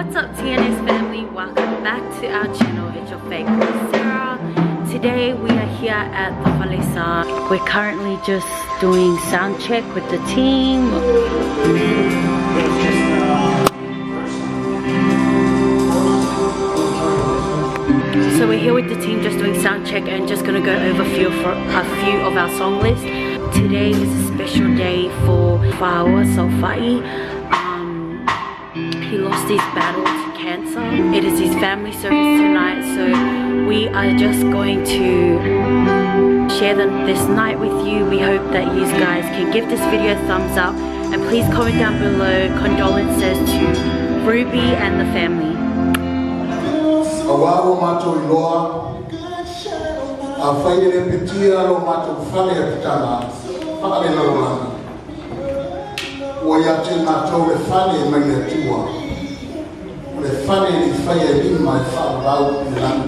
What's up TNS family, welcome back to our channel. It's your favorite Sera. Today we are here at the Falesa. We're currently just doing sound check with the team. So we're here with the team just doing sound check and just gonna go over a few of our song list. Today is a special day for Faoa Saofa'I. He lost his battle to cancer. It is his family service tonight, so we are just going to share this night with you. We hope that you guys can give this video a thumbs up and please comment down below condolences to Ruby and the family. The funny is fire in my father out in land.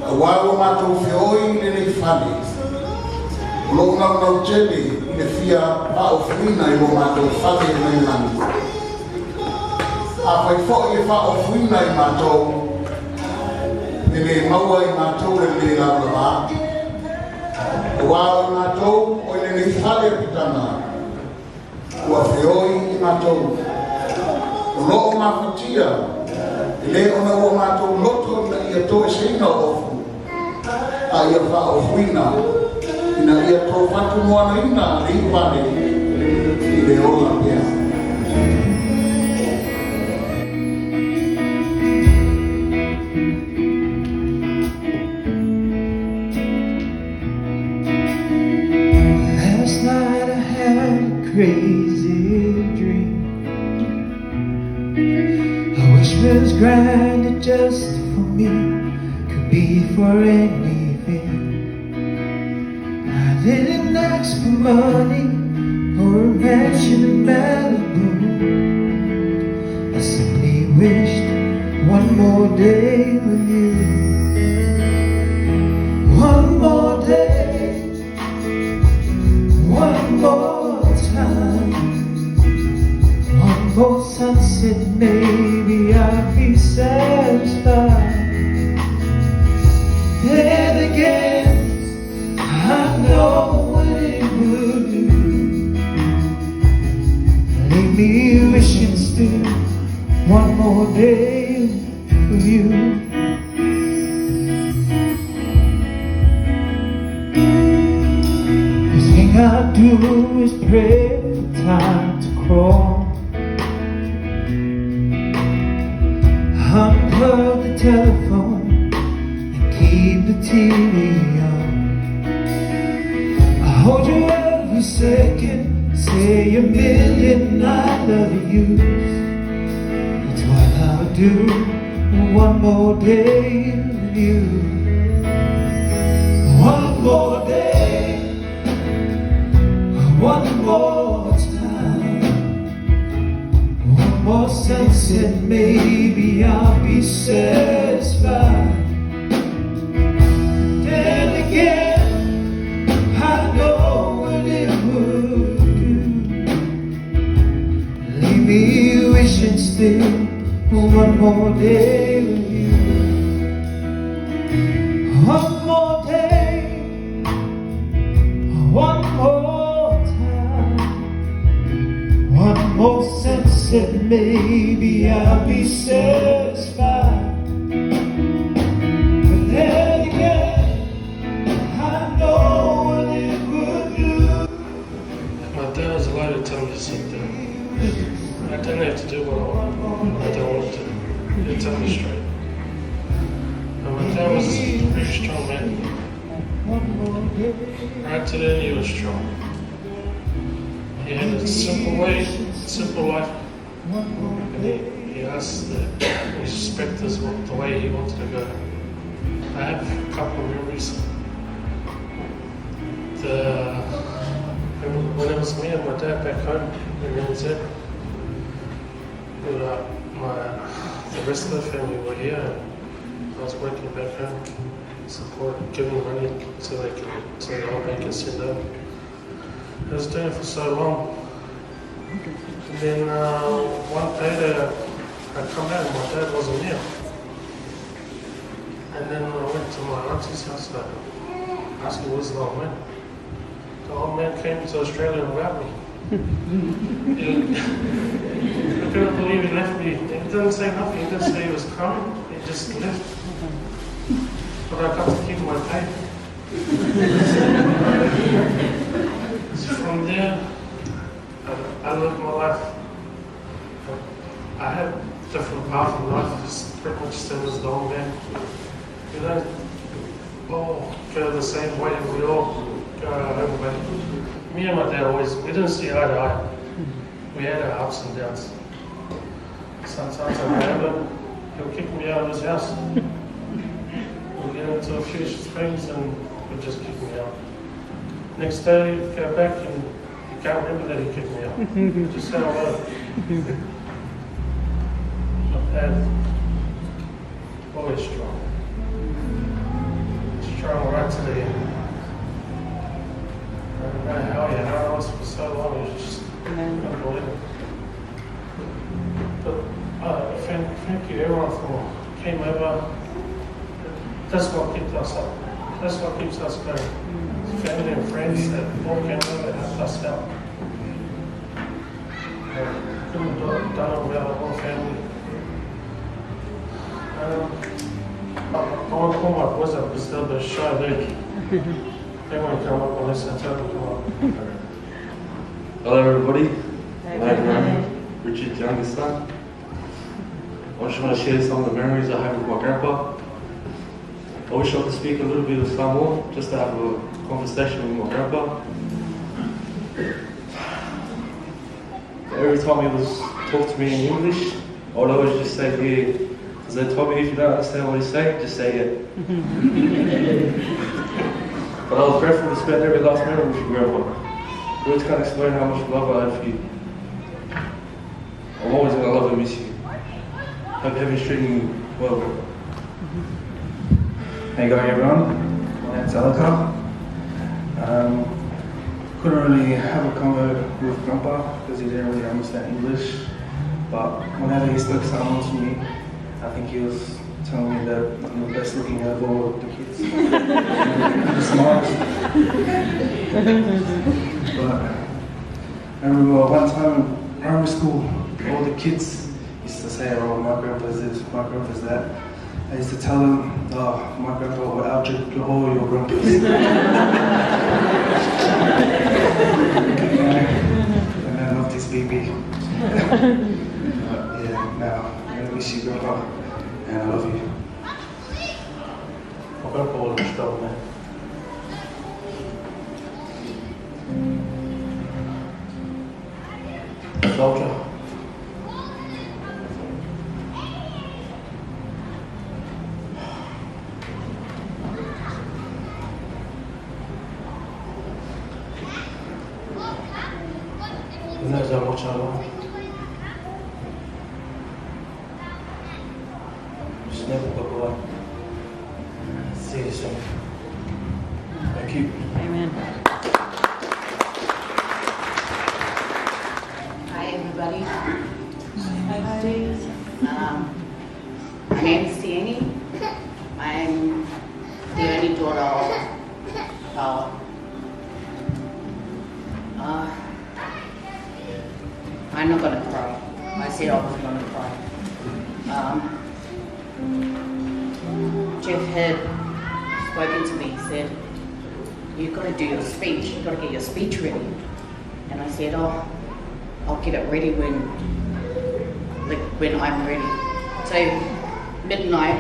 A wild matter of oil in a funny. Long out no jelly, the fear of Rina, no matter of funny in my land. After I fought if out of Rina, mato, the name Mawa mato and the Lava. A wild mato, or in a fire pitana. Was the oil in mato. Lo'o mafatia, le ona o matou loto na ia toe seina ofu. A ia whaofuina, ina ia tō whatu moana ina ripane I le ola pia. Last night I had a crazy dream. Was granted just for me, could be for anything. I didn't ask for money or a mansion in Malibu. I simply wished one more day with you. One more day, one more time. One more sunset, maybe I'll be satisfied. Then again, I know what it would do. Leave me wishing still one more day with you. The thing I do is pray for time to crawl. Unplug the telephone and keep the TV on. I hold you every second, say a million I love yous. That's what I'll do one more day with you. One more day, one more time. One more sunset, maybe I'll be satisfied. Then again, I know what it would do. Leave me wishing still for one more day with you. One more day, one more time. One more sunset, maybe I'll be satisfied. But then again, I know what it would do. My dad was allowed to tell me to sit down. I didn't have to do what I wanted. I don't want to. He'd tell me straight. But my dad was a very strong man. Right to the end, he was strong. He had a simple way, simple life. And he asked that we respect the way he wanted to go. I have a couple of memories. When it was me and my dad back home in NZ, the rest of the family were here and I was working back home, giving money so the whole bank can send over. I was doing it for so long. And then one payday, I come out and my dad wasn't here. And then I went to my auntie's house to ask her where's the old man. The old man came to Australia without me. I couldn't believe he left me. He didn't say nothing. He didn't say he was coming. He just left. But I got to keep my pay. So from there, I lived my life. I had different paths in life, just pretty much same as the old man. We don't all go the same way. We all go our own way. Me and my dad we didn't see eye to eye. We had our ups and downs. Sometimes I remember he'll kick me out of his house. We'll get into a few things and he'll just kick me out. Next day, go back and you can't remember that he kicked me out. Just say hello. My dad, always strong. Strong right to the end. I don't know how he held on for so long, it was just unbelievable. But thank you everyone for came over. That's what keeps us up. That's what keeps us going. Family and friends that all came over and helped us out. Couldn't have done it without our whole family. I want to call my boys up, because they're a bit shy. They want to come up unless I tell them to come up. Hello everybody, I'm Richard's youngest son. I just want to share some of the memories I have with my grandpa. I wish I could speak a little bit of Samoan, just to have a conversation with my grandpa. Every time he was talk to me in English, I would always just say, yeah, because they told me if you don't understand what he's saying, just say it. But I was grateful to spend every last minute with your grandpa. Words can't explain how much love I have for you. I'm always going to love and miss you. Hope heaven's treating you well. How you going everyone? My name's Alaka. Couldn't really have a convo with Grandpa because he didn't really understand English. But whenever he spoke Samoan to me, I think he was telling me that I'm the best looking out of all of the kids. The smartest. But I remember one time in primary school, all the kids used to say, oh, my grandpa's this, my grandpa's that. I used to tell them, oh, my grandpa will outdrink all your grandpas. And I love this baby. Yeah, now, I'm going to miss you, grandpa, and I love you. My grandpa was a strong man. Soldier. He knows how much I love him. Just never look away. See you soon. Thank you. Amen. Hi everybody. My name is Tieni. I'm the only daughter of Faoa. I'm not gonna cry. I said I was gonna cry. Jeff had spoken to me, said, you've got to do your speech, you've got to get your speech ready. And I said, oh, I'll get it ready when I'm ready. So midnight,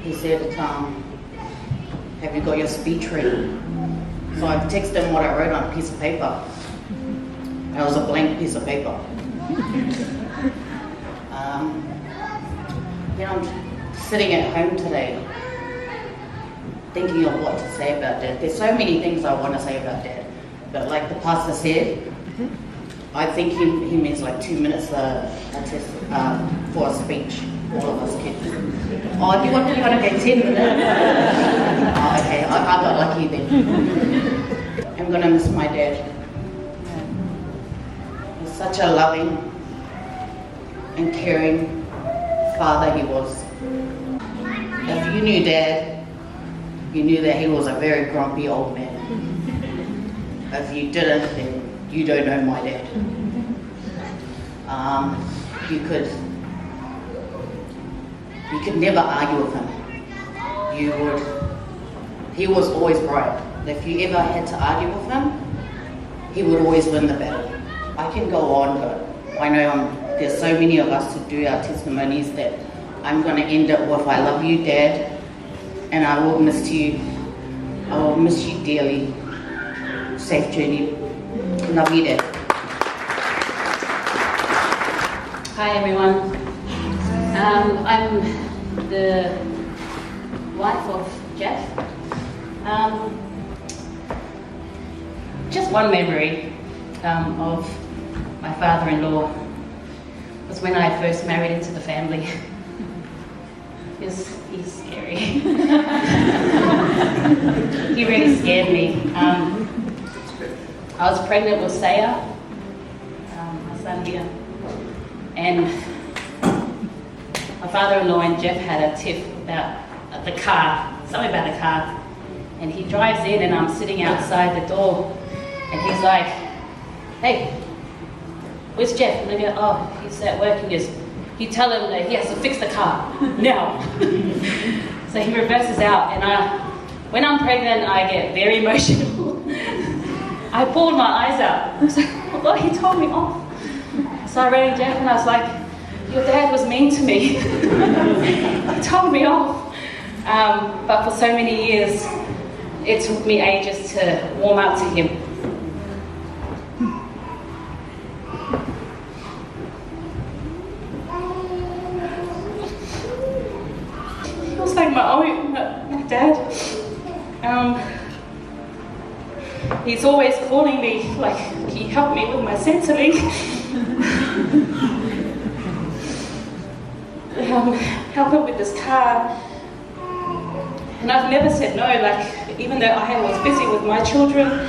he said, have you got your speech ready? So I texted him what I wrote on a piece of paper. It was a blank piece of paper. I'm sitting at home today, thinking of what to say about Dad. There's so many things I want to say about Dad, but like the pastor said, I think he means like 2 minutes for a speech, all of us kids. Oh, do you want to get 10 minutes? Oh, okay, I got lucky then. I'm gonna miss my dad. He's such a loving and caring father he was. If you knew Dad, you knew that he was a very grumpy old man. If you didn't, then you don't know my dad. You could never argue with him. He was always right. If you ever had to argue with him, he would always win the battle. I can go on, but I know there's so many of us to do our testimonies that I'm going to end it with, I love you, Dad, and I will miss you. I will miss you dearly. Safe journey. Love you, Dad. Hi everyone. I'm the wife of Jeff. Just one memory of my father-in-law was when I first married into the family. He's scary. He really scared me. I was pregnant with Sera, my son here, and my father-in-law and Jeff had a tiff about the car, something about the car, and he drives in and I'm sitting outside the door, and he's like, "Hey, where's Jeff?" And I go, "Oh, he's at work." He goes, "You tell him that he has to fix the car now." So he reverses out, and when I'm pregnant, I get very emotional. I bawled my eyes out. I was like, "Oh God, he told me off." So I rang Jeff and I was like, "Your dad was mean to me." He told me off. But for so many years, it took me ages to warm up to him. He was like my dad. He's always calling me, like he helped me with my centering. Help him with this car. And I've never said no, like even though I was busy with my children,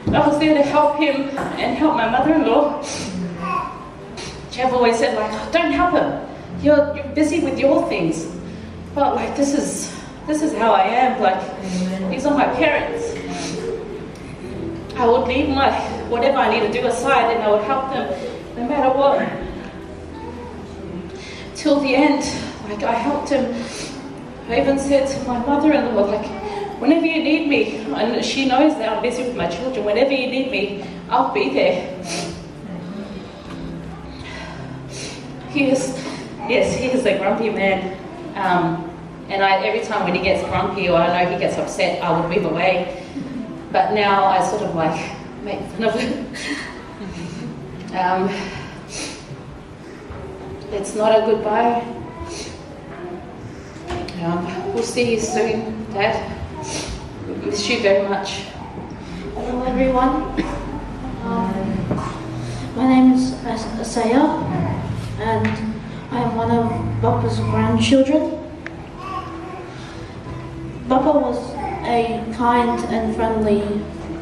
I was there to help him and help my mother-in-law. Jeff always said, like, "Don't help him. You're busy with your things." But like this is how I am. Like these are my parents. I would leave whatever I need to do aside, and I would help them no matter what. Till the end, like I helped him. I even said to my mother-in-law, like, "Whenever you need me," and she knows that I'm busy with my children, "Whenever you need me, I'll be there." He is a grumpy man. And every time when he gets grumpy or I know he gets upset, I would move away. But now I sort of like make fun of him. It's not a goodbye. We'll see you soon, Dad. Miss you very much. Hello everyone. My name is Sera, and I am one of Papa's grandchildren. Papa was a kind and friendly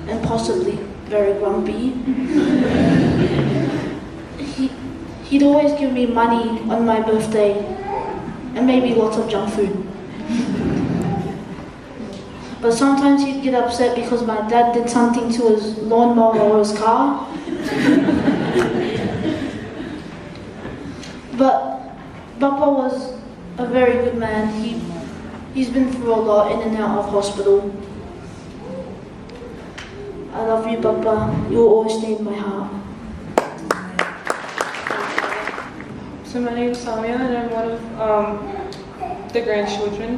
and possibly very grumpy. He'd always give me money on my birthday and maybe lots of junk food. But sometimes he'd get upset because my dad did something to his lawnmower or his car. But Papa was a very good man. He's been through a lot, in and out of hospital. I love you, Papa. You'll always stay in my heart. So my name is Samia, and I'm one of the grandchildren.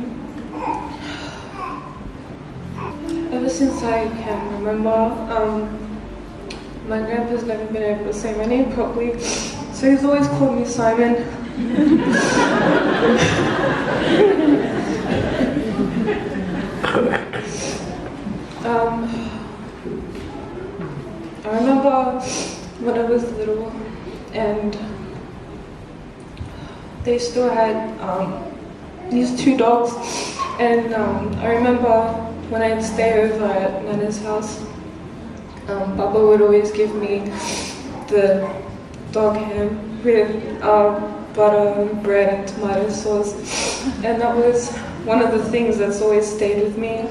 Ever since I can remember, my grandpa's never been able to say my name properly, so he's always called me Simon. I remember when I was little, and they still had these two dogs, and I remember when I'd stay over at Nana's house, Papa would always give me the dog ham with butter, bread, and tomato sauce, and that was one of the things that's always stayed with me.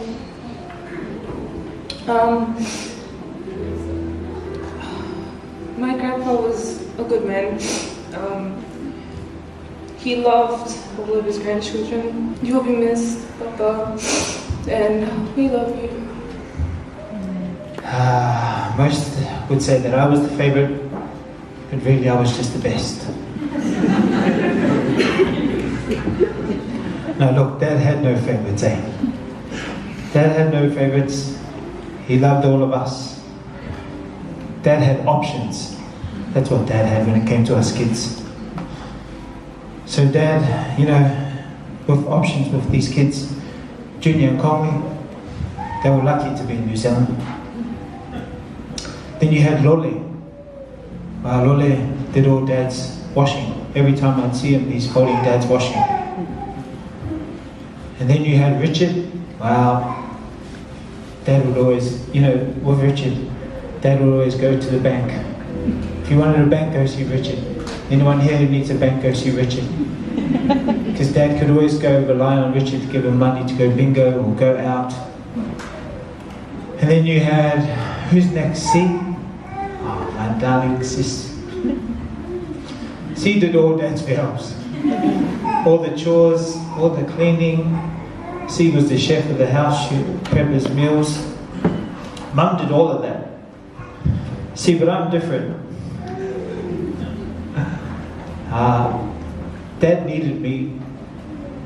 My grandpa was a good man. He loved all of his grandchildren. You'll be missed, Papa, and we love you. Most would say that I was the favorite, but really I was just the best. No, look, Dad had no favorites, eh? Dad had no favorites. He loved all of us. Dad had options. That's what Dad had when it came to us kids. So Dad, you know, with options with these kids, Junior and Conley, they were lucky to be in New Zealand. Then you had Lole. Lole did all Dad's washing. Every time I'd see him, he's holding Dad's washing. And then you had Richard. Wow. Dad would always, you know, with Richard, Dad would always go to the bank. If you wanted a bank, go see Richard. Anyone here who needs a bank, go see Richard. Because Dad could always go rely on Richard to give him money to go bingo or go out. And then you had, who's next? C? Oh, my darling sis. C did all Dad's jobs. All the chores, all the cleaning. C was the chef of the house, she would prep his meals. Mum did all of that. See, but I'm different. Dad needed me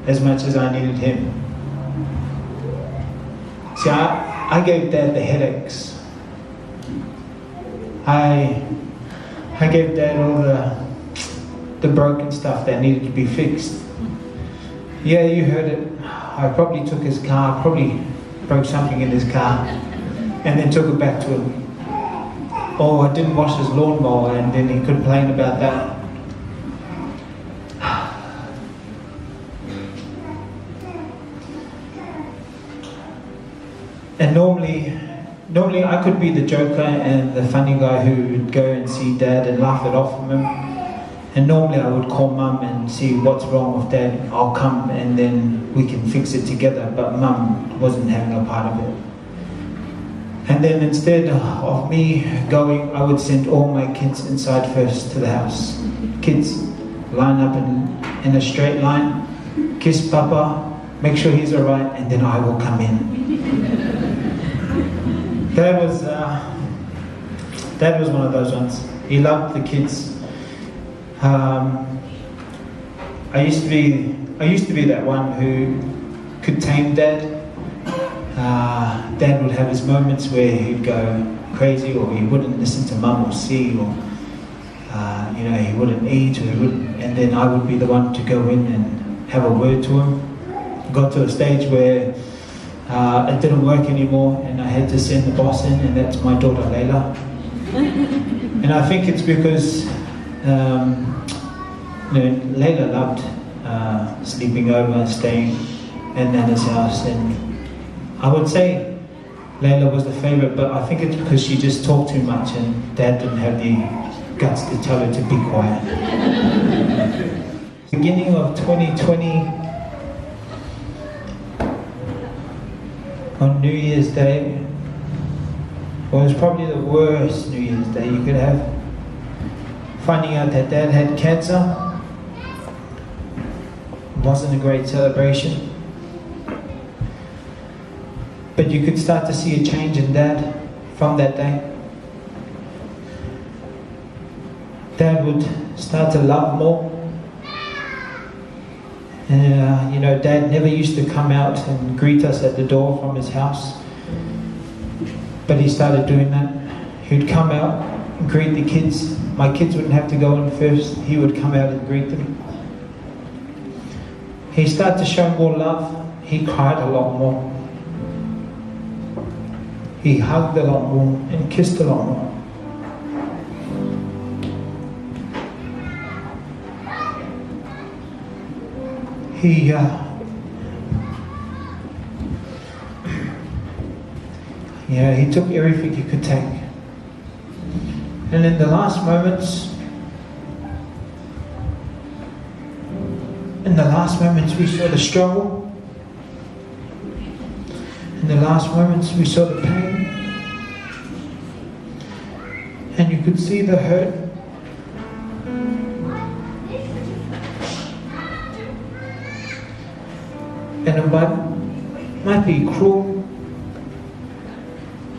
as much as I needed him. See, I gave Dad the headaches. I gave Dad all the broken stuff that needed to be fixed. Yeah, you heard it. I probably took his car, probably broke something in his car, and then took it back to him. Oh, I didn't wash his lawnmower, and then he complained about that. And normally I could be the joker and the funny guy who would go and see Dad and laugh it off from him. And normally I would call Mum and see what's wrong with Dad. I'll come and then we can fix it together. But Mum wasn't having a part of it. And then instead of me going, I would send all my kids inside first to the house. Kids, line up in a straight line, kiss Papa, make sure he's alright, and then I will come in. Dad was one of those ones. He loved the kids. I used to be that one who could tame Dad. Dad would have his moments where he'd go crazy, or he wouldn't listen to Mum or C, or you know, he wouldn't eat, or and then I would be the one to go in and have a word to him. Got to a stage where it didn't work anymore, and I had to send the boss in, and that's my daughter Layla. And I think it's because you know, Layla loved sleeping over, staying at Nana's house, and I would say Layla was the favorite, but I think it's because she just talked too much and Dad didn't have the guts to tell her to be quiet. Beginning of 2020, on New Year's Day, was probably the worst New Year's Day you could have. Finding out that Dad had cancer wasn't a great celebration. But you could start to see a change in Dad from that day. Dad would start to love more. And, you know, Dad never used to come out and greet us at the door from his house. But he started doing that. He'd come out and greet the kids. My kids wouldn't have to go in first. He would come out and greet them. He started to show more love. He cried a lot more. He hugged a lot more and kissed a lot more. He he took everything he could take. And in the last moments, in the last moments we saw the struggle. In the last moments we saw the pain. And you could see the hurt. And it might be cruel,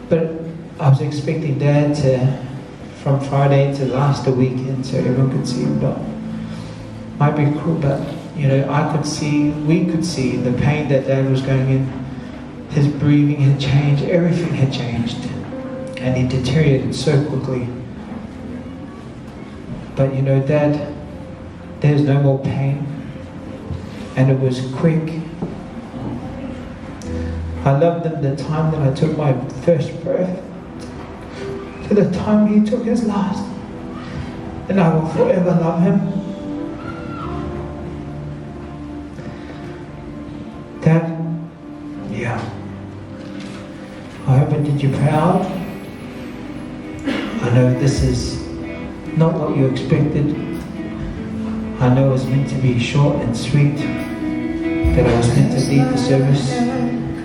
but I was expecting Dad from Friday to last the weekend so everyone could see him, but might be cruel, but you know, we could see the pain that Dad was going in. His breathing had changed, everything had changed, and he deteriorated so quickly. But you know, Dad, there's no more pain, and it was quick. I loved him the time that I took my first breath, to the time he took his last, and I will forever love him. Dad, yeah, I hope I did you proud. I know this is not what you expected. I know it was meant to be short and sweet, that I was meant to lead the service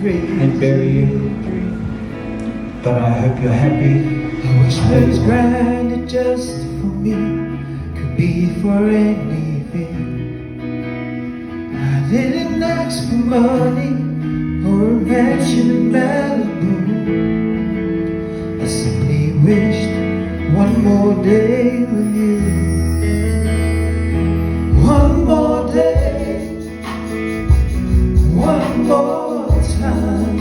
and bury you, but I hope you're happy. I wish I was granted just for me, could be for anything. I didn't ask for money or a mansion in Malibu. I simply wished one more day with you. One more day, one more time,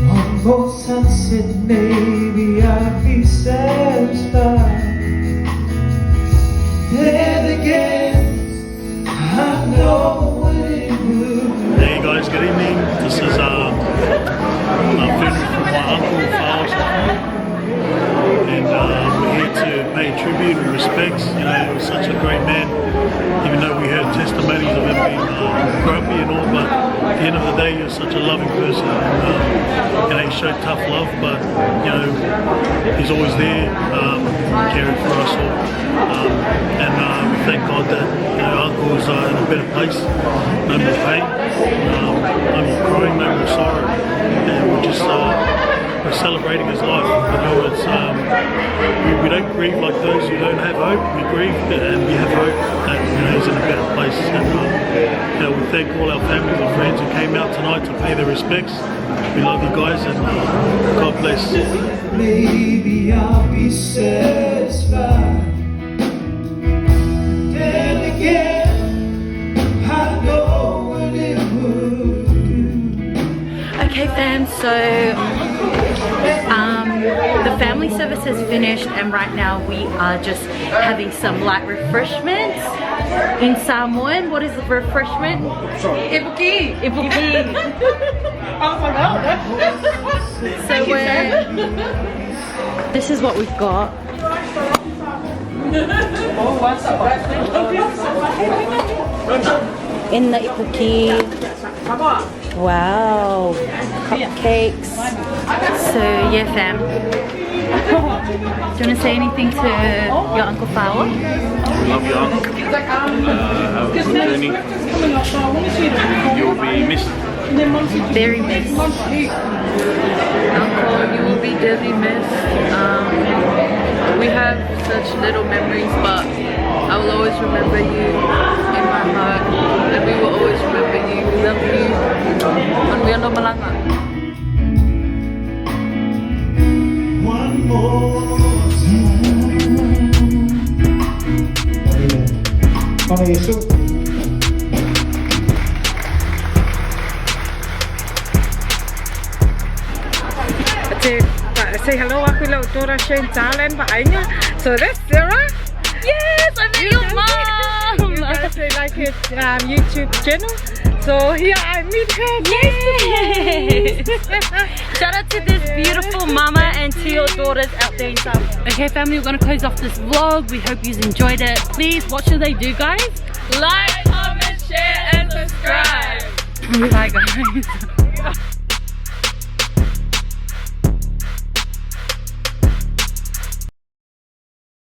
one more sunset, maybe I'll be satisfied. Then again, I know what it would. Hey guys, good evening. This is a funeral for my uncle, Faoa Saofa'I. And we're here to pay tribute and respects. You know, he was such a great man, even though we heard testimonies of him being grumpy and all, but at the end of the day, he was such a loving person. And he showed tough love, but you know, he's always there, caring for us all. And we thank God that our uncle is in a better place. No more pain, no more crying, no more sorrow. And we're just we're celebrating his life. You know, it's we don't grieve like those who don't have hope. We grieve and we have hope that he's in a better place. And you know, we thank all our families and friends who came out tonight to pay their respects. We love you guys, and God bless. Maybe I'll be satisfied. Then again, I know what it would do. Okay fam, so the family service is finished and right now we are just having some light refreshments. In Samoan, what is the refreshment? Ibuki! Ibuki! Oh my god. So this is what we've got. In the ipuki. Wow, cupcakes. So yeah fam, do you want to say anything to your Uncle Faoa? Love you, uncle. Have a good journey. You'll be missed. Very missed. Uncle, you will be dearly missed. We have such little memories, but I will always remember you in my heart, and we will always remember you. We love you. MANUIA MALAGA. One more time. Say hello, aku lau Dora Shane Talent, Pak Ainya. So that's Sera. Yes, I met your mom. You guys say like his YouTube channel. So here I meet her. Yes. Shout out to this beautiful mama and to your daughters out there in Sam. Okay family, we're gonna close off this vlog. We hope you enjoyed it. Please, what should they do guys? Like, comment, share and subscribe. Bye guys.